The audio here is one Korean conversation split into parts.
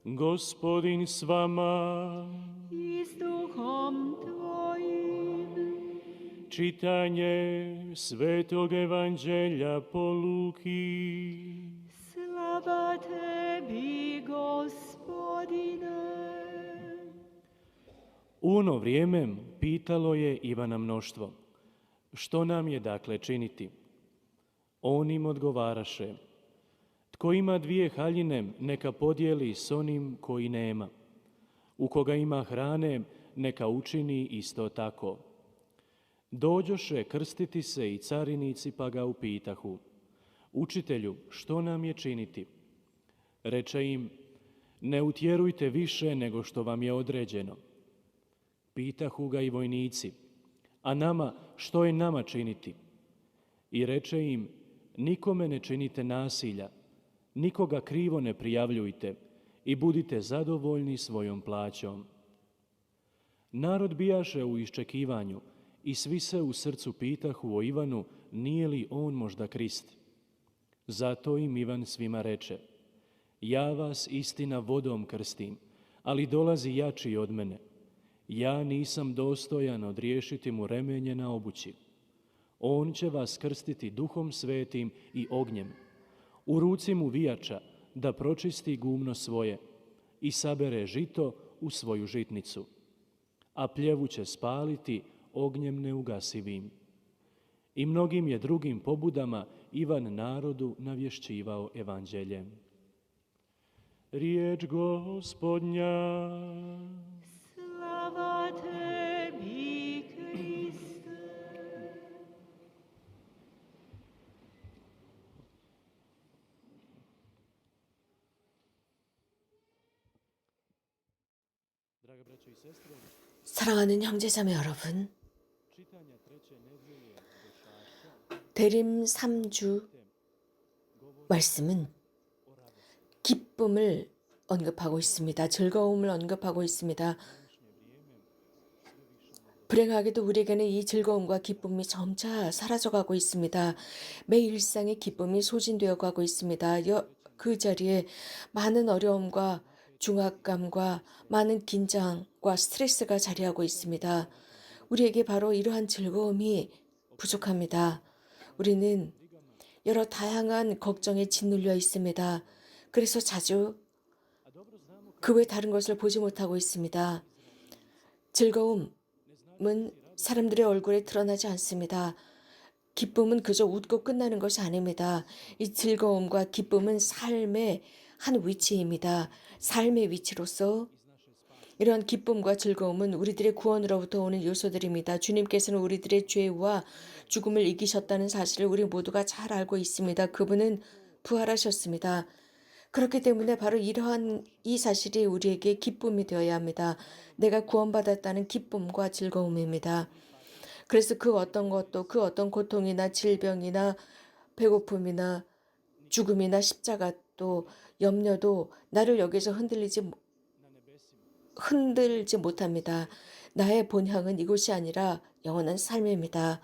Gospodin s vama. I s duhom tvojim. Čitanje Svetog Evanđelja po Luki. Slava tebi, Gospodine. U ono vrijeme pitalo je Ivana mnoštvo: što nam je dakle činiti? On im odgovaraše: tko ima 2 haljine, neka podijeli s onim koji nema. U koga ima hrane, neka učini isto tako. Dođoše krstiti se i carinici, pa ga upitahu: učitelju, što nam je činiti? Reče im: ne utjerujte više nego što vam je određeno. Pitahu ga i vojnici: a nama, što je nama činiti? I reče im: nikome ne činite nasilja, nikoga krivo ne prijavljujte i budite zadovoljni svojom plaćom. Narod bijaše u iščekivanju i svi se u srcu pitahu o Ivanu, nije li on možda Krist. Zato im Ivan svima reče: ja vas istina vodom krstim, ali dolazi jači od mene. Ja nisam dostojan odriješiti mu remenje na obući. On će vas krstiti Duhom Svetim i ognjem. U ruci mu vijača da pročisti gumno svoje i sabere žito u svoju žitnicu, a pljevu će spaliti ognjem neugasivim. I mnogim je drugim pobudama Ivan narodu navješćivao evanđelje. Riječ Gospodnja. Slava tebi, Kriste. Draga braćo i sestre, 사랑하는 형제자매 여러분, čitanja 3. nedjelje Bošaća 대림 3주 말씀은 o radosti. 기쁨을 언급하고 있습니다. 즐거움을 언급하고 있습니다. Današnje vrijeme sve više nam 불행하게도 우리에게는 이 즐거움과 기쁨이 점차 사라져가고 있습니다. 매 일상의 기쁨이 소진되어 가고 있습니다. 그 자리에 많은 어려움과 중압감과 많은 긴장과 스트레스가 자리하고 있습니다. 우리에게 바로 이러한 즐거움이 부족합니다. 우리는 여러 다양한 걱정에 짓눌려 있습니다. 그래서 자주 A dobro znamo 그 외 다른 것을 보지 못하고 있습니다. 즐거움은 사람들의 얼굴에 드러나지 않습니다. 기쁨은 그저 웃고 끝나는 것이 아닙니다. 이 즐거움과 기쁨은 삶의 한 위치입니다. 삶의 위치로서 iz naše spase. 이런 기쁨과 즐거움은 우리들의 구원으로부터 오는 요소들입니다. 주님께서는 우리들의 죄와 죽음을 이기셨다는 사실을 우리 모두가 잘 알고 있습니다. 그분은 부활하셨습니다. 그렇기 때문에 바로 이러한 이 사실이 우리에게 기쁨이 되어야 합니다. 내가 구원받았다는 기쁨과 즐거움입니다. 그래서 그 어떤 것도, 그 어떤 고통이나 질병이나 배고픔이나 죽음이나 십자가도 염려도 나를 여기서 Na nebesima. 흔들지 못합니다. 나의 본향은 이곳이 아니라 영원한 삶입니다.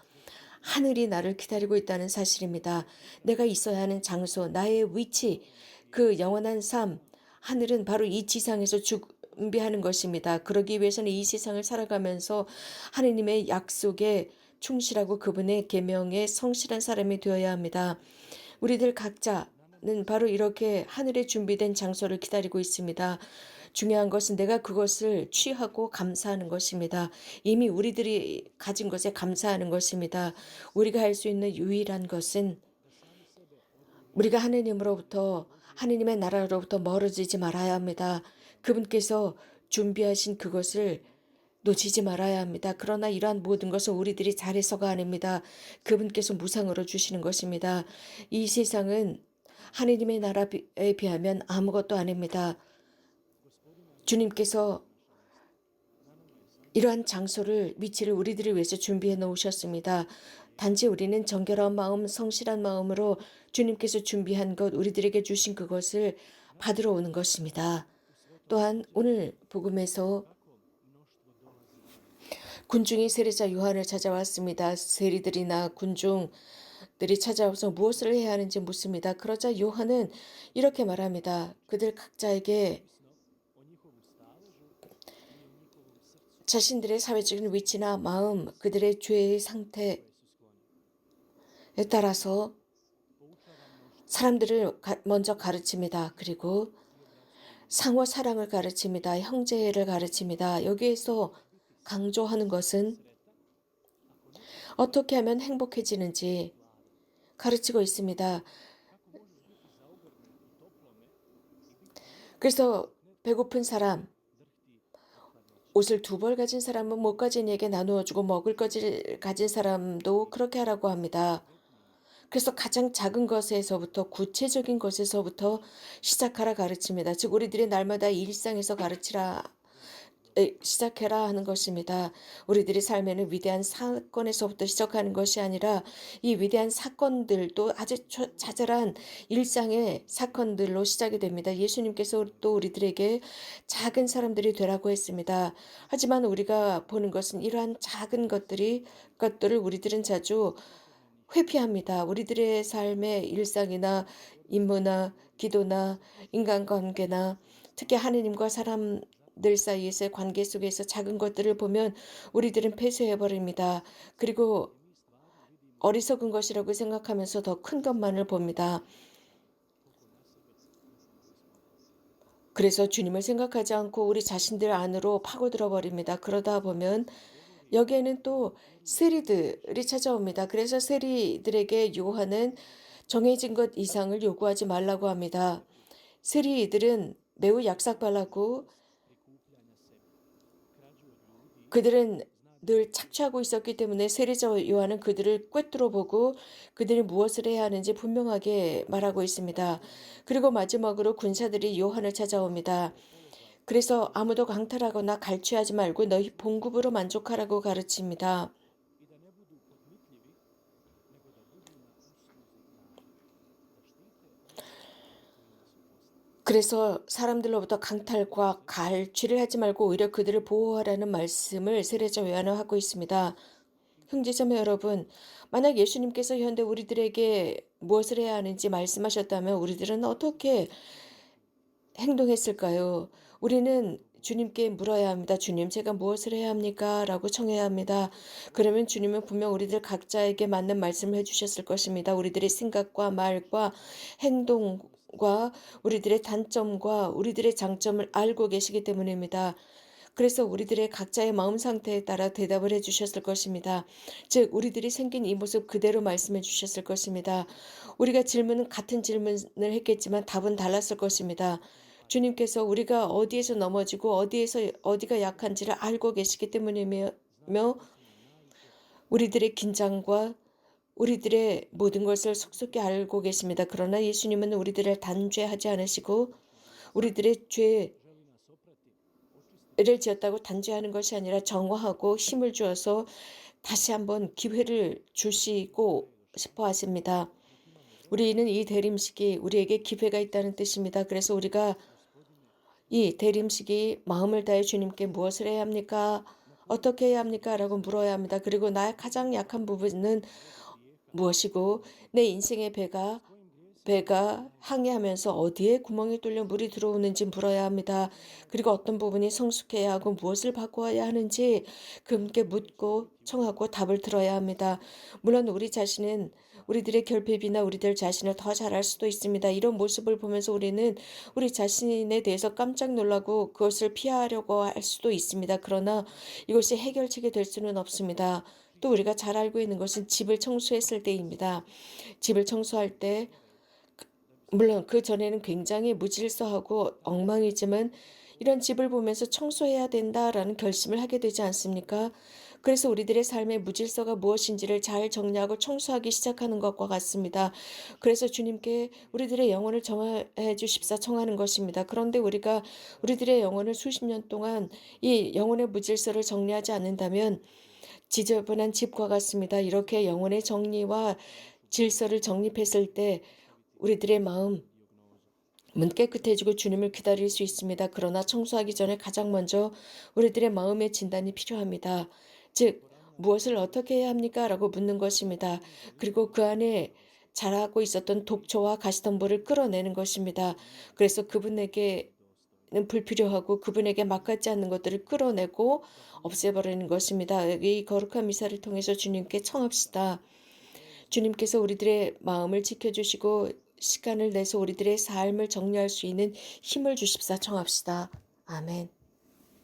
하늘이 나를 기다리고 있다는 사실입니다. 내가 있어야 하는 장소, 나의 위치, 그 영원한 삶, 하늘은 바로 이 지상에서 준비하는 것입니다. 그러기 위해서는 이 세상을 살아가면서 하느님의 약속에 충실하고 그분의 계명에 성실한 사람이 되어야 합니다. 우리들 각자는 바로 이렇게 하늘에 준비된 장소를 기다리고 있습니다. 중요한 것은 내가 그것을 취하고 감사하는 것입니다. 이미 우리들이 가진 것에 감사하는 것입니다. 우리가 할 수 있는 유일한 것은 우리가 하느님으로부터, 하느님의 나라로부터 멀어지지 말아야 합니다. 그분께서 준비하신 그것을 놓치지 말아야 합니다. 그러나 이러한 모든 것은 우리들이 잘해서가 아닙니다. 그분께서 무상으로 주시는 것입니다. 이 세상은 하느님의 나라에 비하면 아무것도 아닙니다. 주님께서 이러한 장소를, 위치를 우리들을 위해서 준비해 놓으셨습니다. 단지 우리는 정결한 마음, 성실한 마음으로 주님께서 준비한 것, 우리들에게 주신 그것을 받으러 오는 것입니다. 또한 오늘 복음에서 군중이 세례자 요한을 찾아왔습니다. 세리들이나 군중들이 찾아와서 무엇을 해야 하는지 묻습니다. 그러자 요한은 이렇게 말합니다. 그들 각자에게 자신들의 사회적인 위치나 마음, 그들의 죄의 상태에 따라서 사람들을 먼저 가르칩니다. 그리고 상호 사랑을 가르칩니다. 형제를 가르칩니다. 여기에서 강조하는 것은 어떻게 하면 행복해지는지 가르치고 있습니다. 그래서 배고픈 사람, 옷을 2벌 가진 사람은 못 가진 이에게 나누어 주고 먹을 것을 가진 사람도 그렇게 하라고 합니다. 그래서 가장 작은 것에서부터 구체적인 것에서부터 시작하라 가르칩니다. 즉 우리들의 날마다 일상에서 시작해라 하는 것입니다. 우리들의 삶에는 위대한 사건에서부터 시작하는 것이 아니라 이 위대한 사건들도 아주 자잘한 일상의 사건들로 시작이 됩니다. 예수님께서 또 우리들에게 작은 사람들이 되라고 했습니다. 하지만 우리가 보는 것은 이러한 작은 것들을 우리들은 자주 회피합니다. 우리들의 삶의 일상이나 임무나 기도나 인간관계나 특히 하느님과 사람들 사이에서의 관계 속에서 작은 것들을 보면 우리들은 폐쇄해버립니다. 그리고 어리석은 것이라고 생각하면서 더 큰 것만을 봅니다. 그래서 주님을 생각하지 않고 우리 자신들 안으로 파고들어 버립니다. 그러다 보면 여기에는 또 세리들이 찾아옵니다. 그래서 세리들에게 요한은 정해진 것 이상을 요구하지 말라고 합니다. 세리들은 매우 약삭발랐고 그들은 늘 착취하고 있었기 때문에 세리자 요한은 그들을 꿰뚫어 보고 그들이 무엇을 해야 하는지 분명하게 말하고 있습니다. 그리고 마지막으로 군사들이 요한을 찾아옵니다. 그래서 아무도 강탈하거나 갈취하지 말고 너희 봉급으로 만족하라고 가르칩니다. 그래서 사람들로부터 강탈과 갈취를 하지 말고 오히려 그들을 보호하라는 말씀을 세례자 요한은 하고 있습니다. 형제자매 여러분, 만약 예수님께서 현대 우리들에게 무엇을 해야 하는지 말씀하셨다면 우리들은 어떻게 행동했을까요? 우리는 주님께 물어야 합니다. 주님, 제가 무엇을 해야 합니까? 라고 청해야 합니다. 그러면 주님은 분명 우리들 각자에게 맞는 말씀을 해주셨을 것입니다. 우리들의 생각과 말과 행동과 우리들의 단점과 우리들의 장점을 알고 계시기 때문입니다. 그래서 우리들의 각자의 마음 상태에 따라 대답을 해주셨을 것입니다. 즉 우리들이 생긴 이 모습 그대로 말씀해 주셨을 것입니다. 우리가 같은 질문을 했겠지만 답은 달랐을 것입니다. 주님께서 우리가 어디에서 넘어지고 어디가 약한지를 알고 계시기 때문이며 우리들의 긴장과 우리들의 모든 것을 속속히 알고 계십니다. 그러나 예수님은 우리들을 단죄하지 않으시고 우리들의 죄를 지었다고 단죄하는 것이 아니라 정화하고 힘을 주어서 다시 한번 기회를 주시고 싶어 하십니다. 우리는 이 대림식이 우리에게 기회가 있다는 뜻입니다. 그래서 우리가 이 대림식이 마음을 다해 주님께 무엇을 해야 합니까? 어떻게 해야 합니까? 라고 물어야 합니다. 그리고 나의 가장 약한 부분은 무엇이고 내 인생의 배가 항해하면서 어디에 구멍이 뚫려 물이 들어오는지 물어야 합니다. 그리고 어떤 부분이 성숙해야 하고 무엇을 바꿔야 하는지 그분께 묻고 청하고 답을 들어야 합니다. 물론 우리 자신은 우리들의 결핍이나 우리들 자신을 더 잘할 수도 있습니다. 이런 모습을 보면서 우리는 우리 자신에 대해서 깜짝 놀라고 그것을 피하려고 할 수도 있습니다. 그러나 이것이 해결책이 될 수는 없습니다. 또 우리가 잘 알고 있는 것은 집을 청소했을 때입니다. 집을 청소할 때 물론 그 전에는 굉장히 무질서하고 엉망이지만 이런 집을 보면서 청소해야 된다라는 결심을 하게 되지 않습니까? 그래서 우리들의 삶의 무질서가 무엇인지를 잘 정리하고 청소하기 시작하는 것과 같습니다. 그래서 주님께 우리들의 영혼을 정화해 주십사 청하는 것입니다. 그런데 우리가 우리들의 영혼을 수십 년 동안 이 영혼의 무질서를 정리하지 않는다면 지저분한 집과 같습니다. 이렇게 영혼의 정리와 질서를 정립했을 때 우리들의 마음은 깨끗해지고 주님을 기다릴 수 있습니다. 그러나 청소하기 전에 가장 먼저 우리들의 마음의 진단이 필요합니다. 즉 무엇을 어떻게 해야 합니까? 라고 묻는 것입니다. 그리고 그 안에 자라고 있었던 독초와 가시덤불을 끌어내는 것입니다. 그래서 그분에게 불필요하고 그분에게 막같지 않는 것들을 끌어내고 없애버리는 것입니다. 이 거룩한 미사를 통해서 주님께 청합시다. 주님께서 우리들의 마음을 지켜주시고 시간을 내서 우리들의 삶을 정리할 수 있는 힘을 주십사 청합시다. 아멘.